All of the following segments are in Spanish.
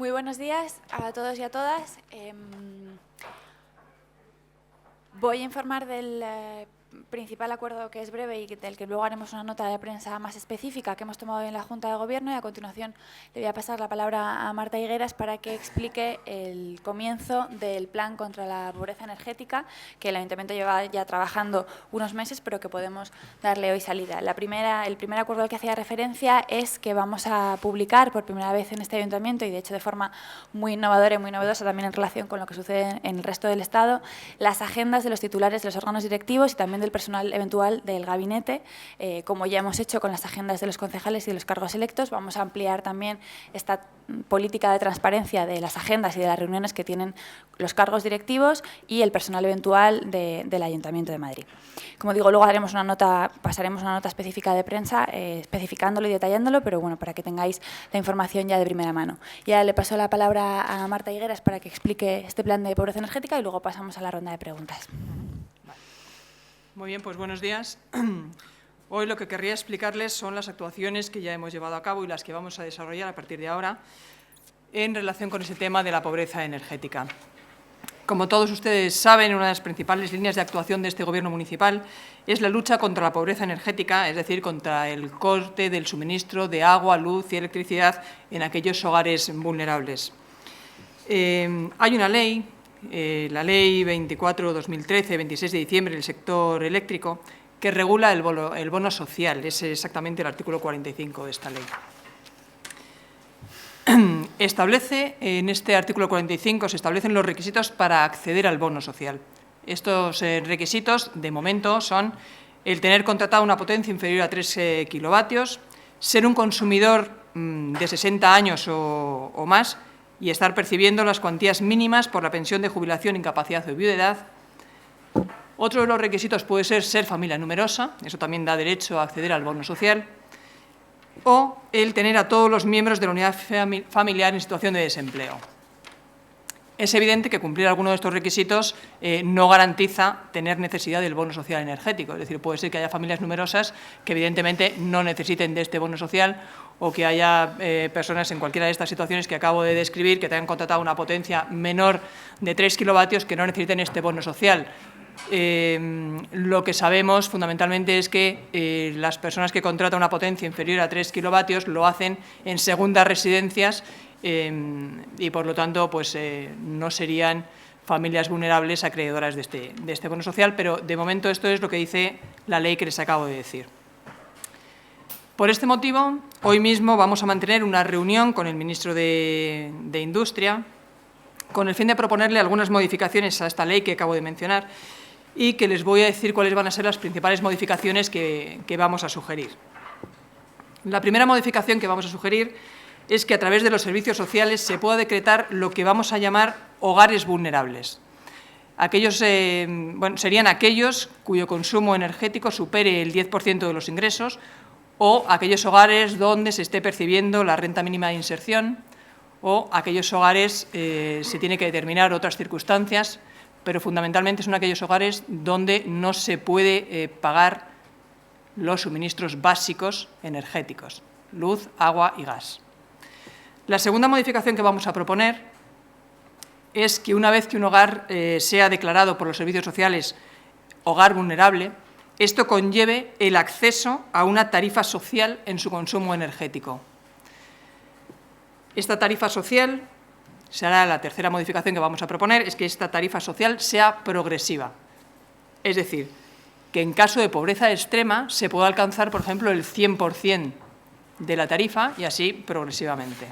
Muy buenos días a todos y a todas. Voy a informar del principal acuerdo, que es breve y del que luego haremos una nota de prensa más específica que hemos tomado en la Junta de Gobierno, y a continuación le voy a pasar la palabra a Marta Higueras para que explique el comienzo del plan contra la pobreza energética, que el Ayuntamiento lleva ya trabajando unos meses, pero que podemos darle hoy salida. El primer acuerdo al que hacía referencia es que vamos a publicar por primera vez en este Ayuntamiento, y de hecho de forma muy innovadora y muy novedosa también en relación con lo que sucede en el resto del Estado, las agendas de los titulares de los órganos directivos y también del personal eventual del gabinete. Como ya hemos hecho con las agendas de los concejales y de los cargos electos, vamos a ampliar también esta política de transparencia de las agendas y de las reuniones que tienen los cargos directivos y el personal eventual del Ayuntamiento de Madrid. Como digo, luego pasaremos una nota específica de prensa especificándolo y detallándolo, pero bueno, para que tengáis la información ya de primera mano. Y ahora le paso la palabra a Marta Higueras para que explique este plan de pobreza energética y luego pasamos a la ronda de preguntas. Muy bien, pues buenos días. Hoy lo que querría explicarles son las actuaciones que ya hemos llevado a cabo y las que vamos a desarrollar a partir de ahora en relación con ese tema de la pobreza energética. Como todos ustedes saben, una de las principales líneas de actuación de este Gobierno municipal es la lucha contra la pobreza energética, es decir, contra el corte del suministro de agua, luz y electricidad en aquellos hogares vulnerables. Hay una ley, la Ley 24/2013, 26 de diciembre, del sector eléctrico, que regula el bono social. Es exactamente el artículo 45 de esta ley. En este artículo 45 se establecen los requisitos para acceder al bono social. Estos requisitos, de momento, son el tener contratada una potencia inferior a 3 kilovatios, ser un consumidor de 60 años o más y estar percibiendo las cuantías mínimas por la pensión de jubilación, incapacidad o viudedad. Otro de los requisitos puede ser familia numerosa, eso también da derecho a acceder al bono social, o el tener a todos los miembros de la unidad familiar en situación de desempleo. Es evidente que cumplir alguno de estos requisitos no garantiza tener necesidad del bono social energético. Es decir, puede ser que haya familias numerosas que evidentemente no necesiten de este bono social, o que haya personas en cualquiera de estas situaciones que acabo de describir que tengan contratado una potencia menor de 3 kilovatios que no necesiten este bono social. Lo que sabemos fundamentalmente es que las personas que contratan una potencia inferior a 3 kilovatios lo hacen en segundas residencias y, por lo tanto, pues, no serían familias vulnerables acreedoras de este bono social, pero de momento esto es lo que dice la ley que les acabo de decir. Por este motivo, hoy mismo vamos a mantener una reunión con el ministro de Industria con el fin de proponerle algunas modificaciones a esta ley que acabo de mencionar y que les voy a decir cuáles van a ser las principales modificaciones que vamos a sugerir. La primera modificación que vamos a sugerir es que a través de los servicios sociales se pueda decretar lo que vamos a llamar hogares vulnerables. Serían aquellos cuyo consumo energético supere el 10% de los ingresos, o aquellos hogares donde se esté percibiendo la renta mínima de inserción, o aquellos hogares, se tiene que determinar otras circunstancias, pero fundamentalmente son aquellos hogares donde no se puede pagar los suministros básicos energéticos, luz, agua y gas. La segunda modificación que vamos a proponer es que una vez que un hogar sea declarado por los servicios sociales hogar vulnerable, esto conlleve el acceso a una tarifa social en su consumo energético. Esta tarifa social, será la tercera modificación que vamos a proponer, es que esta tarifa social sea progresiva. Es decir, que en caso de pobreza extrema se pueda alcanzar, por ejemplo, el 100% de la tarifa y así progresivamente.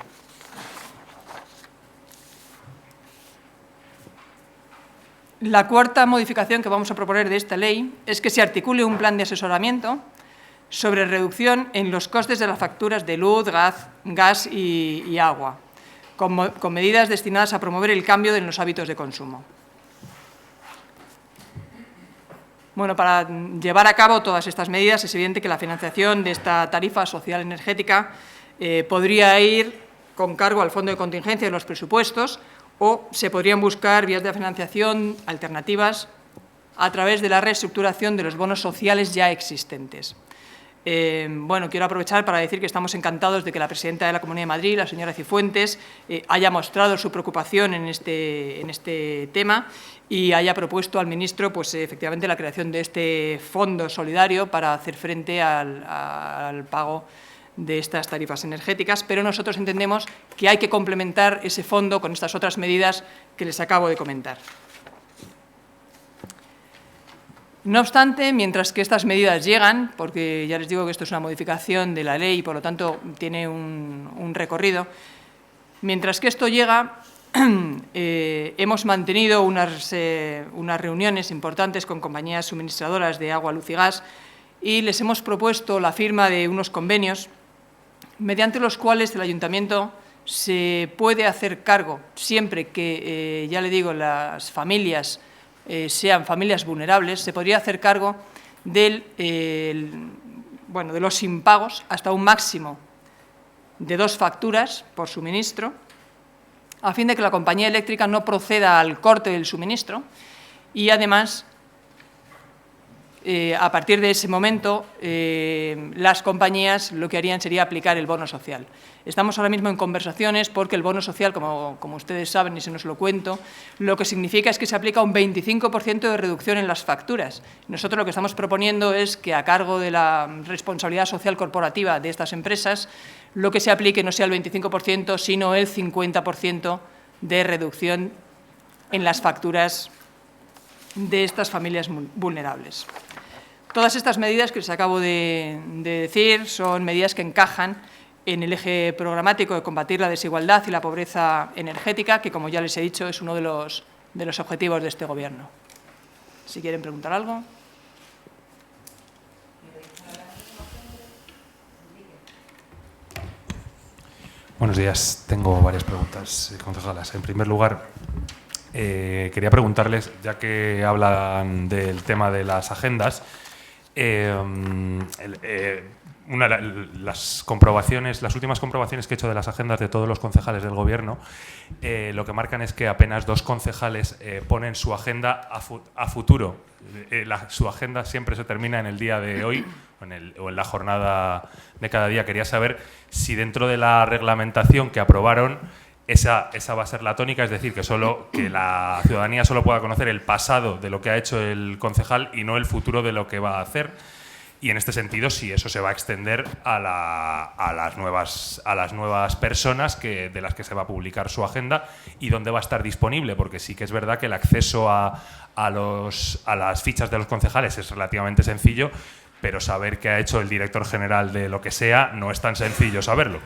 La cuarta modificación que vamos a proponer de esta ley es que se articule un plan de asesoramiento sobre reducción en los costes de las facturas de luz, gas y agua, con medidas destinadas a promover el cambio en los hábitos de consumo. Bueno, para llevar a cabo todas estas medidas es evidente que la financiación de esta tarifa social energética podría ir con cargo al fondo de contingencia de los presupuestos, o se podrían buscar vías de financiación alternativas a través de la reestructuración de los bonos sociales ya existentes. Bueno, quiero aprovechar para decir que estamos encantados de que la presidenta de la Comunidad de Madrid, la señora Cifuentes, haya mostrado su preocupación en este tema y haya propuesto al ministro, pues, efectivamente, la creación de este fondo solidario para hacer frente al pago de estas tarifas energéticas, pero nosotros entendemos que hay que complementar ese fondo con estas otras medidas que les acabo de comentar. No obstante, mientras que estas medidas llegan, porque ya les digo que esto es una modificación de la ley y, por lo tanto, tiene un recorrido, mientras que esto llega, hemos mantenido unas reuniones importantes con compañías suministradoras de agua, luz y gas y les hemos propuesto la firma de unos convenios mediante los cuales el Ayuntamiento se puede hacer cargo, siempre que, ya le digo, las familias sean familias vulnerables, se podría hacer cargo de los impagos hasta un máximo de 2 facturas por suministro, a fin de que la compañía eléctrica no proceda al corte del suministro y, además, a partir de ese momento, las compañías lo que harían sería aplicar el bono social. Estamos ahora mismo en conversaciones porque el bono social, como ustedes saben y se nos lo cuento, lo que significa es que se aplica un 25% de reducción en las facturas. Nosotros lo que estamos proponiendo es que, a cargo de la responsabilidad social corporativa de estas empresas, lo que se aplique no sea el 25%, sino el 50% de reducción en las facturas de estas familias vulnerables. Todas estas medidas que les acabo de decir son medidas que encajan en el eje programático de combatir la desigualdad y la pobreza energética, que, como ya les he dicho, es uno de los objetivos de este Gobierno. Si quieren preguntar algo. Buenos días. Tengo varias preguntas, concejalas. En primer lugar, quería preguntarles, ya que hablan del tema de las agendas, las últimas comprobaciones que he hecho de las agendas de todos los concejales del Gobierno, lo que marcan es que apenas 2 concejales ponen su agenda a futuro. Su agenda siempre se termina en el día de hoy o en la jornada de cada día. Quería saber si dentro de la reglamentación que aprobaron esa va a ser la tónica, es decir, que la ciudadanía solo pueda conocer el pasado de lo que ha hecho el concejal y no el futuro de lo que va a hacer. Y, en este sentido, si eso se va a extender a las nuevas personas de las que se va a publicar su agenda y dónde va a estar disponible, porque sí que es verdad que el acceso a las fichas de los concejales es relativamente sencillo, pero saber qué ha hecho el director general de lo que sea no es tan sencillo saberlo.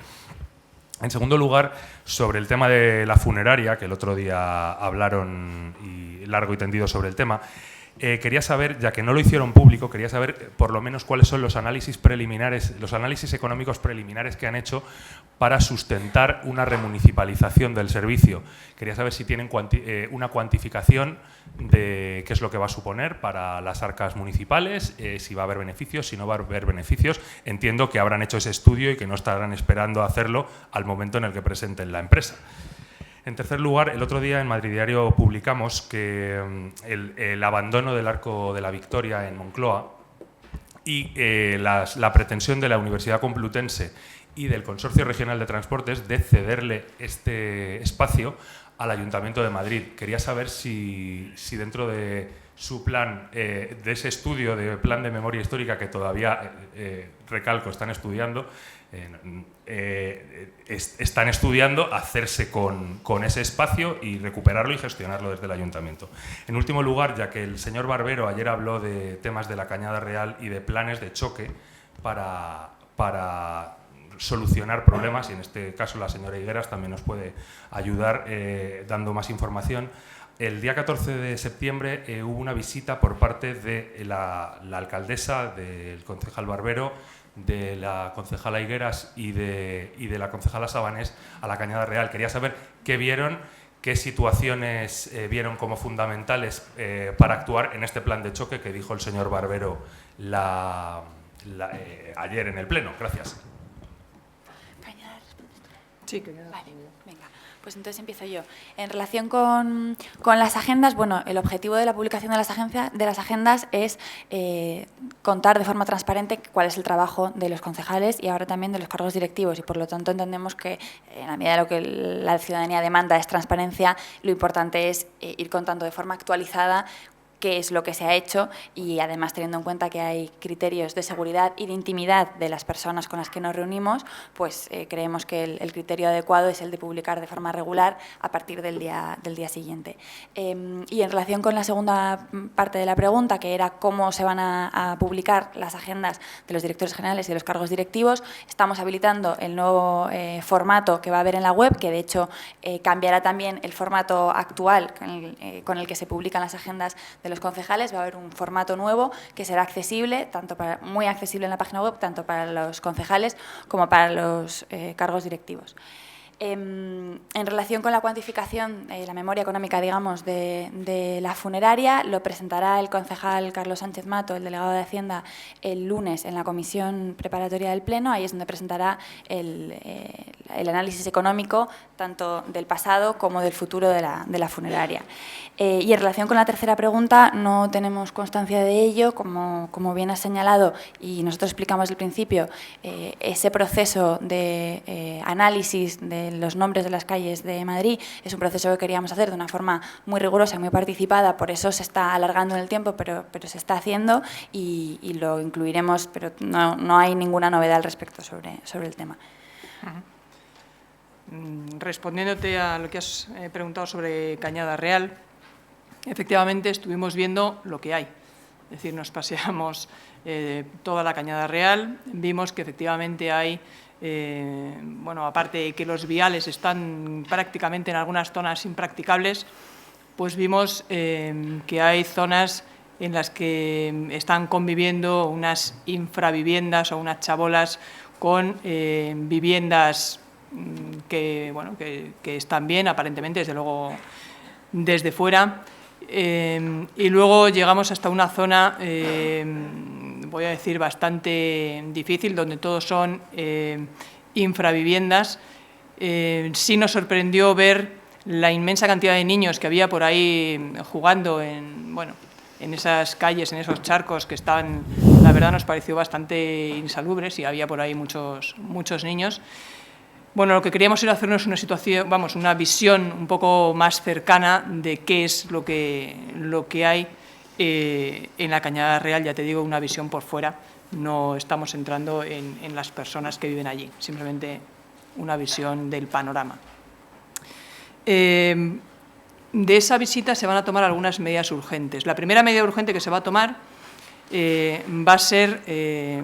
En segundo lugar, sobre el tema de la funeraria, que el otro día hablaron largo y tendido sobre el tema, quería saber, ya que no lo hicieron público, quería saber por lo menos cuáles son los análisis preliminares, los análisis económicos preliminares que han hecho para sustentar una remunicipalización del servicio. Quería saber si tienen una cuantificación de qué es lo que va a suponer para las arcas municipales, si va a haber beneficios, si no va a haber beneficios. Entiendo que habrán hecho ese estudio y que no estarán esperando a hacerlo al momento en el que presenten la empresa. En tercer lugar, el otro día en Madrid Diario publicamos que el abandono del Arco de la Victoria en Moncloa y la pretensión de la Universidad Complutense y del Consorcio Regional de Transportes de cederle este espacio al Ayuntamiento de Madrid. Quería saber si dentro de su plan, de ese estudio de plan de memoria histórica que todavía, recalco, están estudiando hacerse con ese espacio y recuperarlo y gestionarlo desde el Ayuntamiento. En último lugar, ya que el señor Barbero ayer habló de temas de la Cañada Real y de planes de choque para solucionar problemas, y en este caso la señora Higueras también nos puede ayudar dando más información. El día 14 de septiembre hubo una visita por parte de la alcaldesa, del concejal Barbero, de la concejala Higueras y de la concejala Sabanés a la Cañada Real. Quería saber qué vieron, qué situaciones vieron como fundamentales para actuar en este plan de choque que dijo el señor Barbero ayer en el Pleno. Gracias. Sí, Sí, que ya. Vale, venga, pues entonces empiezo yo. En relación con las agendas, bueno, el objetivo de la publicación de las agendas es contar de forma transparente cuál es el trabajo de los concejales y ahora también de los cargos directivos, y por lo tanto entendemos que en la medida de lo que la ciudadanía demanda es transparencia, lo importante es ir contando de forma actualizada qué es lo que se ha hecho, y además teniendo en cuenta que hay criterios de seguridad y de intimidad de las personas con las que nos reunimos, pues creemos que el criterio adecuado es el de publicar de forma regular a partir del día siguiente. Y en relación con la segunda parte de la pregunta, que era cómo se van a publicar las agendas de los directores generales y de los cargos directivos, estamos habilitando el nuevo formato que va a haber en la web, que de hecho cambiará también el formato actual con el que se publican las agendas de los concejales. Va a haber un formato nuevo que será accesible, muy accesible en la página web, tanto para los concejales como para los cargos directivos. En relación con la cuantificación, la memoria económica, digamos, de la funeraria, lo presentará el concejal Carlos Sánchez Mato, el delegado de Hacienda, el lunes en la comisión preparatoria del Pleno. Ahí es donde presentará el análisis económico tanto del pasado como del futuro de la funeraria. Y en relación con la tercera pregunta, no tenemos constancia de ello, como bien has señalado, y nosotros explicamos al principio, ese proceso de análisis de los nombres de las calles de Madrid es un proceso que queríamos hacer de una forma muy rigurosa y muy participada, por eso se está alargando en el tiempo, pero se está haciendo y lo incluiremos, pero no hay ninguna novedad al respecto sobre el tema. Respondiéndote a lo que has preguntado sobre Cañada Real, efectivamente estuvimos viendo lo que hay. Es decir, nos paseamos toda la Cañada Real, vimos que efectivamente hay, bueno, aparte de que los viales están prácticamente en algunas zonas impracticables, pues vimos que hay zonas en las que están conviviendo unas infraviviendas o unas chabolas con viviendas que, bueno, que están bien, aparentemente, desde luego, desde fuera. Y luego llegamos hasta una zona, voy a decir, bastante difícil, donde todos son infraviviendas. Sí nos sorprendió ver la inmensa cantidad de niños que había por ahí jugando en esas calles, en esos charcos que estaban, la verdad nos pareció bastante insalubres, y había por ahí muchos niños. Bueno, lo que queríamos era hacernos una visión un poco más cercana de qué es lo que hay en la Cañada Real. Ya te digo, una visión por fuera. No estamos entrando en las personas que viven allí, simplemente una visión del panorama. De esa visita se van a tomar algunas medidas urgentes. La primera medida urgente que se va a tomar va a ser,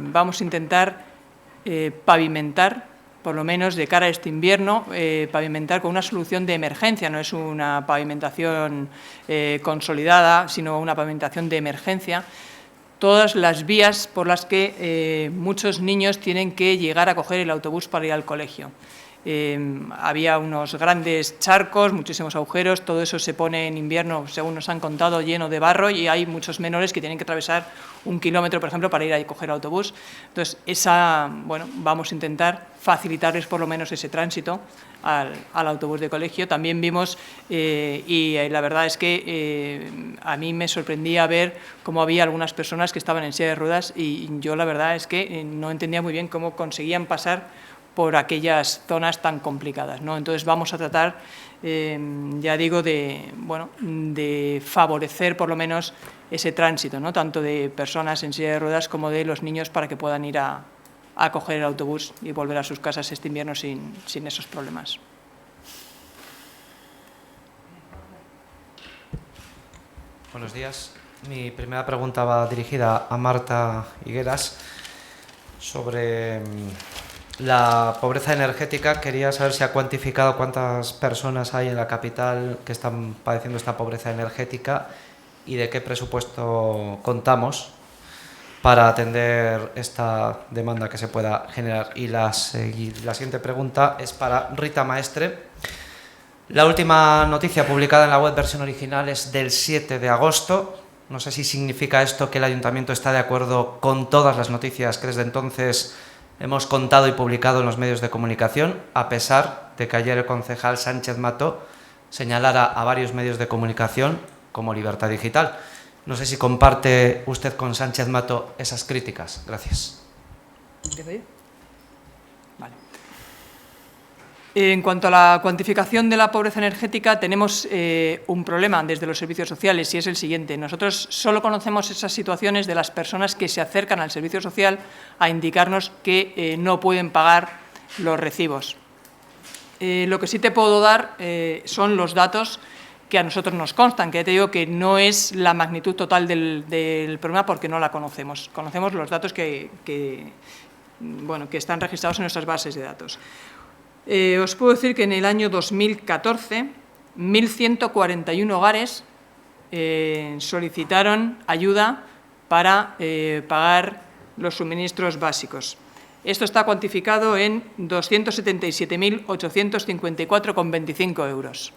vamos a intentar pavimentar, por lo menos de cara a este invierno, pavimentar con una solución de emergencia. No es una pavimentación consolidada, sino una pavimentación de emergencia. Todas las vías por las que muchos niños tienen que llegar a coger el autobús para ir al colegio. Había unos grandes charcos, muchísimos agujeros, todo eso se pone en invierno, según nos han contado, lleno de barro, y hay muchos menores que tienen que atravesar 1 kilómetro, por ejemplo, para ir a coger autobús. Entonces, vamos a intentar facilitarles por lo menos ese tránsito al autobús de colegio. También vimos, y la verdad es que a mí me sorprendía ver cómo había algunas personas que estaban en silla de ruedas, y yo la verdad es que no entendía muy bien cómo conseguían pasar por aquellas zonas tan complicadas, ¿no? Entonces vamos a tratar, ya digo, de favorecer por lo menos ese tránsito, ¿no? Tanto de personas en silla de ruedas como de los niños, para que puedan ir a coger el autobús y volver a sus casas este invierno sin esos problemas. Buenos días. Mi primera pregunta va dirigida a Marta Higueras sobre la pobreza energética. Quería saber si ha cuantificado cuántas personas hay en la capital que están padeciendo esta pobreza energética y de qué presupuesto contamos para atender esta demanda que se pueda generar. Y la siguiente pregunta es para Rita Maestre. La última noticia publicada en la web versión original es del 7 de agosto. No sé si significa esto que el Ayuntamiento está de acuerdo con todas las noticias que desde entonces hemos contado y publicado en los medios de comunicación, a pesar de que ayer el concejal Sánchez Mato señalara a varios medios de comunicación como Libertad Digital. No sé si comparte usted con Sánchez Mato esas críticas. Gracias. ¿Empiezo yo? Vale. En cuanto a la cuantificación de la pobreza energética, tenemos un problema desde los servicios sociales y es el siguiente. Nosotros solo conocemos esas situaciones de las personas que se acercan al servicio social a indicarnos que no pueden pagar los recibos. Lo que sí te puedo dar son los datos que a nosotros nos constan, que ya te digo que no es la magnitud total del problema porque no la conocemos. Conocemos los datos que están registrados en nuestras bases de datos. Os puedo decir que en el año 2014, 1.141 hogares solicitaron ayuda para pagar los suministros básicos. Esto está cuantificado en 277.854,25 euros.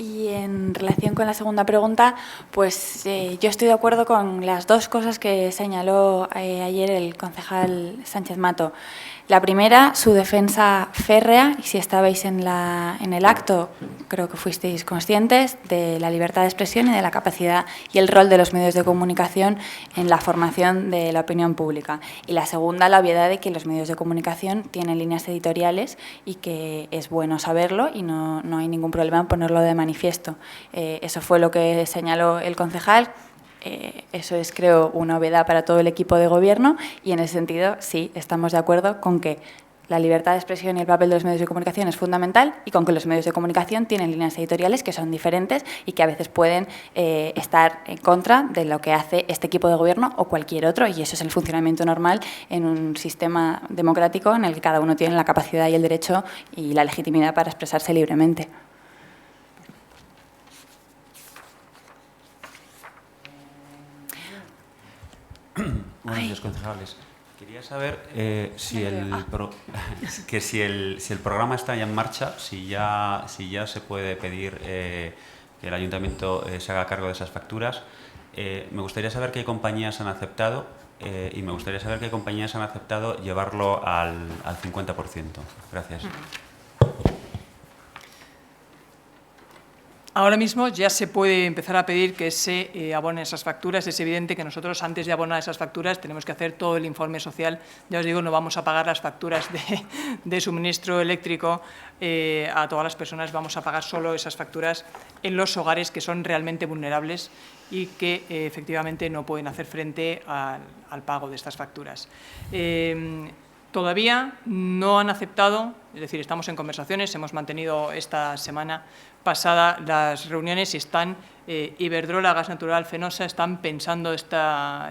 Y en relación con la segunda pregunta, pues yo estoy de acuerdo con las dos cosas que señaló ayer el concejal Sánchez Mato. La primera, su defensa férrea, y si estabais en el acto, creo que fuisteis conscientes de la libertad de expresión y de la capacidad y el rol de los medios de comunicación en la formación de la opinión pública. Y la segunda, la obviedad de que los medios de comunicación tienen líneas editoriales y que es bueno saberlo y no hay ningún problema en ponerlo de manifiesto. Eso fue lo que señaló el concejal. Eso es, creo, una obviedad para todo el equipo de gobierno y, en ese sentido, sí, estamos de acuerdo con que la libertad de expresión y el papel de los medios de comunicación es fundamental y con que los medios de comunicación tienen líneas editoriales que son diferentes y que a veces pueden estar en contra de lo que hace este equipo de gobierno o cualquier otro, y eso es el funcionamiento normal en un sistema democrático en el que cada uno tiene la capacidad y el derecho y la legitimidad para expresarse libremente. Buenos días, concejales. Quería saber si el programa está ya en marcha, si ya se puede pedir que el ayuntamiento se haga cargo de esas facturas. Me gustaría saber qué compañías han aceptado y me gustaría saber qué compañías han aceptado llevarlo al 50%. Gracias. Ahora mismo ya se puede empezar a pedir que se abonen esas facturas. Es evidente que nosotros, antes de abonar esas facturas, tenemos que hacer todo el informe social. Ya os digo, no vamos a pagar las facturas de suministro eléctrico a todas las personas, vamos a pagar solo esas facturas en los hogares que son realmente vulnerables y que efectivamente no pueden hacer frente al pago de estas facturas. Todavía no han aceptado, es decir, estamos en conversaciones, hemos mantenido esta semana pasada las reuniones y están, Iberdrola, Gas Natural, Fenosa, están pensando esta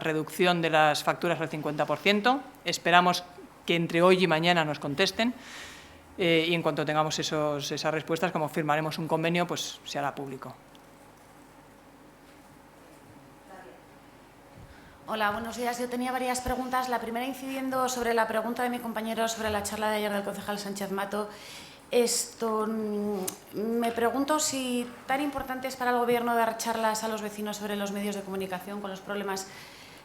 reducción de las facturas al 50%. Esperamos que entre hoy y mañana nos contesten y en cuanto tengamos esas respuestas, como firmaremos un convenio, pues se hará público. Hola, buenos días. Yo tenía varias preguntas. La primera, incidiendo sobre la pregunta de mi compañero sobre la charla de ayer del concejal Sánchez Mato. Me pregunto si tan importante es para el Gobierno dar charlas a los vecinos sobre los medios de comunicación con los problemas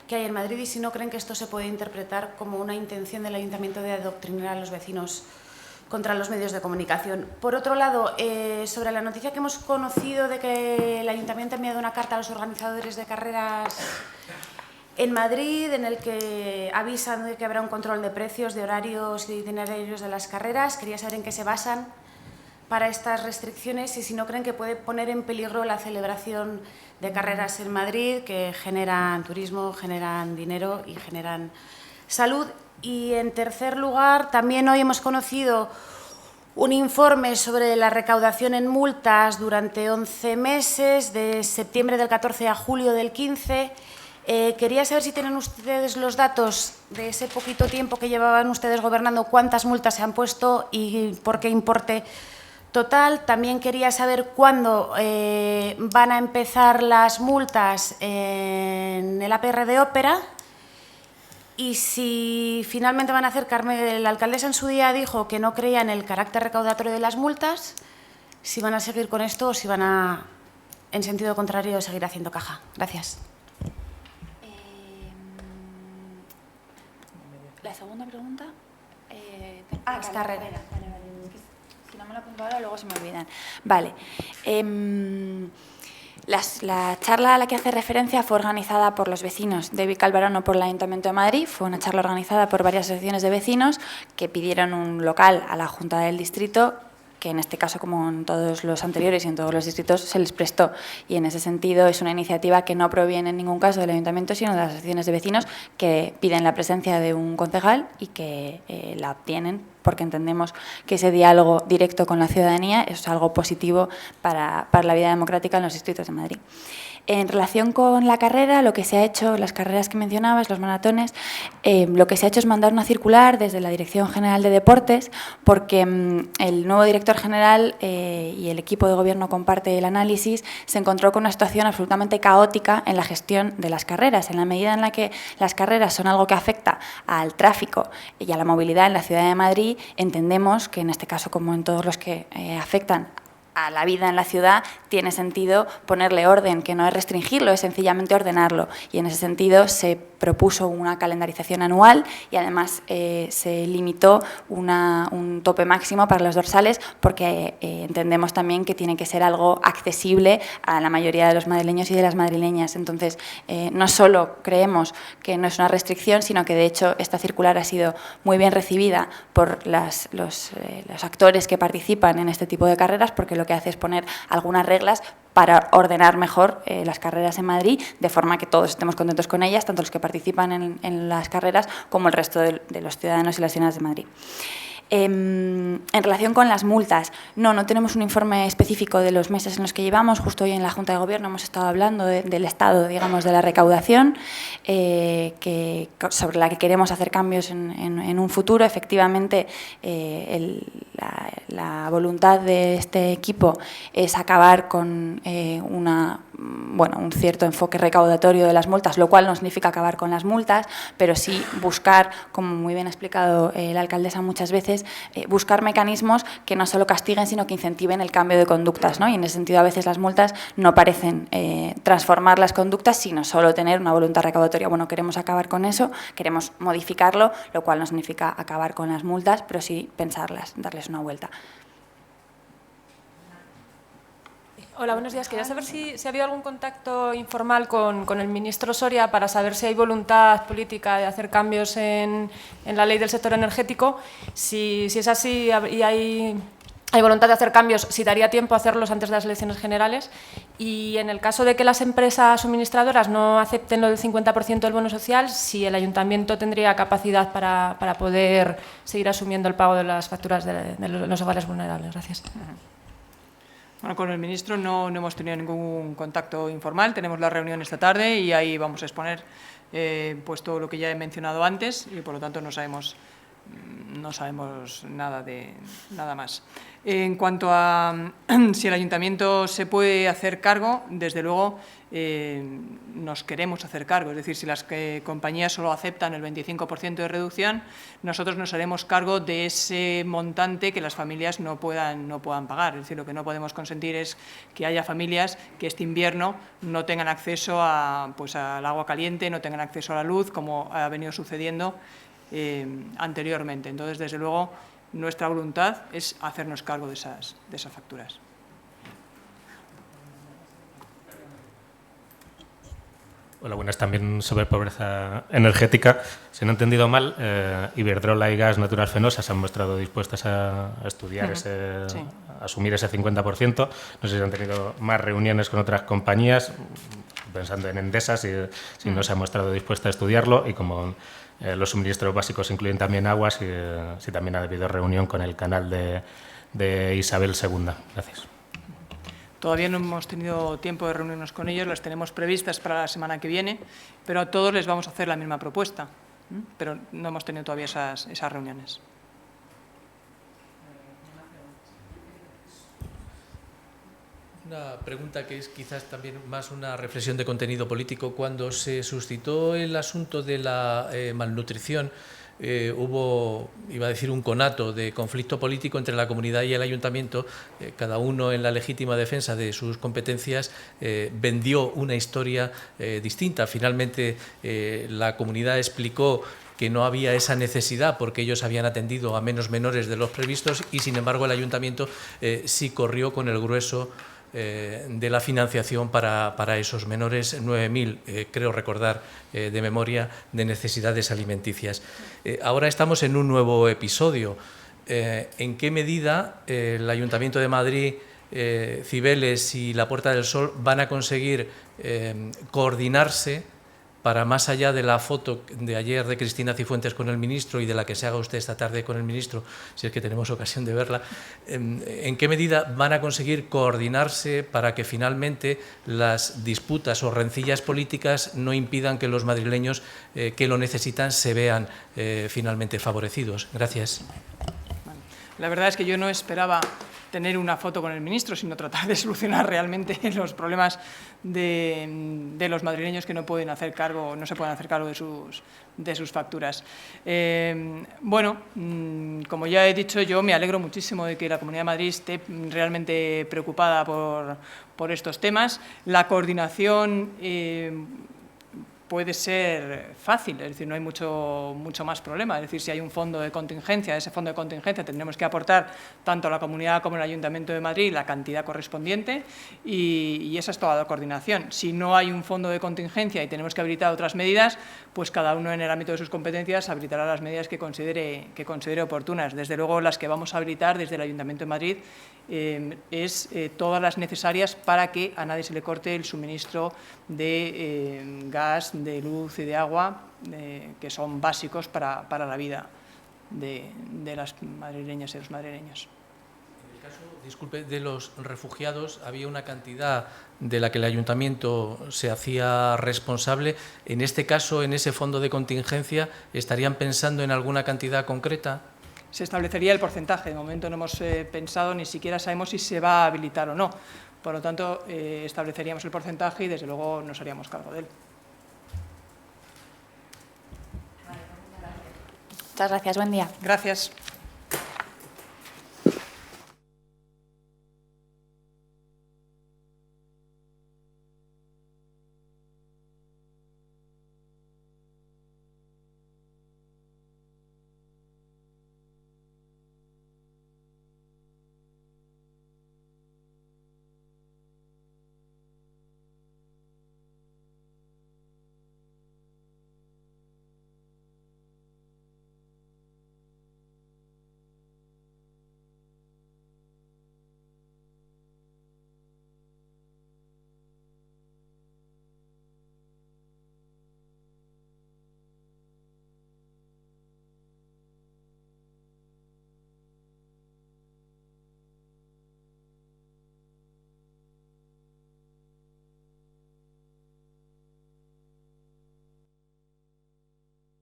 que hay en Madrid y si no creen que esto se puede interpretar como una intención del Ayuntamiento de adoctrinar a los vecinos contra los medios de comunicación. Por otro lado, sobre la noticia que hemos conocido de que el Ayuntamiento ha enviado una carta a los organizadores de carreras en Madrid, en el que avisan de que habrá un control de precios, de horarios y de itinerarios de las carreras. Quería saber en qué se basan para estas restricciones y si no creen que puede poner en peligro la celebración de carreras en Madrid, que generan turismo, generan dinero y generan salud. Y, en tercer lugar, también hoy hemos conocido un informe sobre la recaudación en multas durante 11 meses, de septiembre del 14 a julio del 15. Quería saber si tienen ustedes los datos de ese poquito tiempo que llevaban ustedes gobernando, cuántas multas se han puesto y por qué importe total. También quería saber cuándo van a empezar las multas en el APR de Ópera y si finalmente van a hacer. La alcaldesa en su día dijo que no creía en el carácter recaudatorio de las multas, si van a seguir con esto o si van a, en sentido contrario, seguir haciendo caja. Gracias. segunda pregunta. Las carreras. Vale. Es que si no me lo apunto ahora, luego se me olvidan. Vale. La charla a la que hace referencia fue organizada por los vecinos de Vicálvaro, no por el Ayuntamiento de Madrid. Fue una charla organizada por varias asociaciones de vecinos que pidieron un local a la Junta del Distrito, que en este caso, como en todos los anteriores y en todos los distritos, se les prestó. Y en ese sentido es una iniciativa que no proviene en ningún caso del Ayuntamiento, sino de las asociaciones de vecinos que piden la presencia de un concejal y que la obtienen, porque entendemos que ese diálogo directo con la ciudadanía es algo positivo para la vida democrática en los distritos de Madrid. En relación con la carrera, lo que se ha hecho, las carreras que mencionabas, los maratones, lo que se ha hecho es mandar una circular desde la Dirección General de Deportes, porque el nuevo director general y el equipo de gobierno comparte el análisis, se encontró con una situación absolutamente caótica en la gestión de las carreras. En la medida en la que las carreras son algo que afecta al tráfico y a la movilidad en la ciudad de Madrid, entendemos que en este caso, como en todos los que afectan a la vida en la ciudad, tiene sentido ponerle orden, que no es restringirlo, es sencillamente ordenarlo. Y en ese sentido se propuso una calendarización anual y además se limitó un tope máximo para los dorsales, porque entendemos también que tiene que ser algo accesible a la mayoría de los madrileños y de las madrileñas. Entonces, no solo creemos que no es una restricción, sino que de hecho esta circular ha sido muy bien recibida por los actores que participan en este tipo de carreras, porque lo que hace es poner algunas reglas para ordenar mejor las carreras en Madrid, de forma que todos estemos contentos con ellas, tanto los que participan en las carreras como el resto de los ciudadanos y las ciudadanas de Madrid. En relación con las multas, no tenemos un informe específico de los meses en los que llevamos. Justo hoy en la Junta de Gobierno hemos estado hablando del estado, digamos, de la recaudación, sobre la que queremos hacer cambios en un futuro. Efectivamente, la voluntad de este equipo es acabar con un cierto enfoque recaudatorio de las multas, lo cual no significa acabar con las multas, pero sí buscar, como muy bien ha explicado la alcaldesa muchas veces, buscar mecanismos que no solo castiguen, sino que incentiven el cambio de conductas, ¿no? Y en ese sentido a veces las multas no parecen transformar las conductas, sino solo tener una voluntad recaudatoria. Bueno, queremos acabar con eso, queremos modificarlo, lo cual no significa acabar con las multas, pero sí pensarlas, darles una vuelta. Hola, buenos días. Quería saber si ha habido algún contacto informal con el ministro Soria para saber si hay voluntad política de hacer cambios en la ley del sector energético. Si es así y hay voluntad de hacer cambios, si daría tiempo a hacerlos antes de las elecciones generales. Y en el caso de que las empresas suministradoras no acepten lo del 50% del bono social, si el ayuntamiento tendría capacidad para poder seguir asumiendo el pago de las facturas de los hogares vulnerables. Gracias. Bueno, con el ministro no hemos tenido ningún contacto informal. Tenemos la reunión esta tarde y ahí vamos a exponer pues todo lo que ya he mencionado antes y por lo tanto no sabemos nada más. En cuanto a si el ayuntamiento se puede hacer cargo, desde luego nos queremos hacer cargo. Es decir, si las compañías solo aceptan el 25% de reducción, nosotros nos haremos cargo de ese montante que las familias no puedan pagar. Es decir, lo que no podemos consentir es que haya familias que este invierno no tengan acceso al agua caliente, no tengan acceso a la luz, como ha venido sucediendo anteriormente. Entonces, desde luego, nuestra voluntad es hacernos cargo de esas facturas. Hola, buenas. También sobre pobreza energética. Si no he entendido mal, Iberdrola y Gas Natural Fenosa se han mostrado dispuestas a estudiar a asumir ese 50%. No sé si han tenido más reuniones con otras compañías, pensando en Endesa, si no se ha mostrado dispuesta a estudiarlo, y como los suministros básicos incluyen también agua, si también ha habido reunión con el canal de Isabel II. Gracias. Todavía no hemos tenido tiempo de reunirnos con ellos, las tenemos previstas para la semana que viene, pero a todos les vamos a hacer la misma propuesta, pero no hemos tenido todavía esas reuniones. Una pregunta que es quizás también más una reflexión de contenido político. Cuando se suscitó el asunto de la malnutrición, hubo, iba a decir, un conato de conflicto político entre la comunidad y el ayuntamiento. Cada uno, en la legítima defensa de sus competencias, vendió una historia distinta. Finalmente, la comunidad explicó que no había esa necesidad porque ellos habían atendido a menos menores de los previstos y, sin embargo, el ayuntamiento sí corrió con el grueso de la financiación para esos menores, 9.000, creo recordar de memoria, de necesidades alimenticias. Ahora estamos en un nuevo episodio. ¿En qué medida el Ayuntamiento de Madrid, Cibeles y la Puerta del Sol van a conseguir coordinarse para, más allá de la foto de ayer de Cristina Cifuentes con el ministro y de la que se haga usted esta tarde con el ministro, si es que tenemos ocasión de verla, ¿en qué medida van a conseguir coordinarse para que finalmente las disputas o rencillas políticas no impidan que los madrileños que lo necesitan se vean finalmente favorecidos? Gracias. La verdad es que yo no esperaba tener una foto con el ministro, sino tratar de solucionar realmente los problemas de los madrileños que no pueden hacer cargo, no se pueden hacer cargo de sus facturas. Bueno, como ya he dicho, yo me alegro muchísimo de que la Comunidad de Madrid esté realmente preocupada por estos temas. La coordinación puede ser fácil, es decir, no hay mucho más problema. Es decir, si hay un fondo de contingencia, ese fondo de contingencia tendremos que aportar tanto a la comunidad como al Ayuntamiento de Madrid la cantidad correspondiente y esa es toda la coordinación. Si no hay un fondo de contingencia y tenemos que habilitar otras medidas, pues cada uno en el ámbito de sus competencias habilitará las medidas que considere oportunas. Desde luego, las que vamos a habilitar desde el Ayuntamiento de Madrid es todas las necesarias para que a nadie se le corte el suministro de gas, de luz y de agua, que son básicos para la vida de las madrileñas y los madrileños. En el caso, disculpe, de los refugiados, había una cantidad de la que el ayuntamiento se hacía responsable. En este caso, en ese fondo de contingencia, ¿estarían pensando en alguna cantidad concreta? Se establecería el porcentaje. De momento no hemos pensado, ni siquiera sabemos si se va a habilitar o no. Por lo tanto, estableceríamos el porcentaje y, desde luego, nos haríamos cargo de él. Muchas gracias. Buen día. Gracias.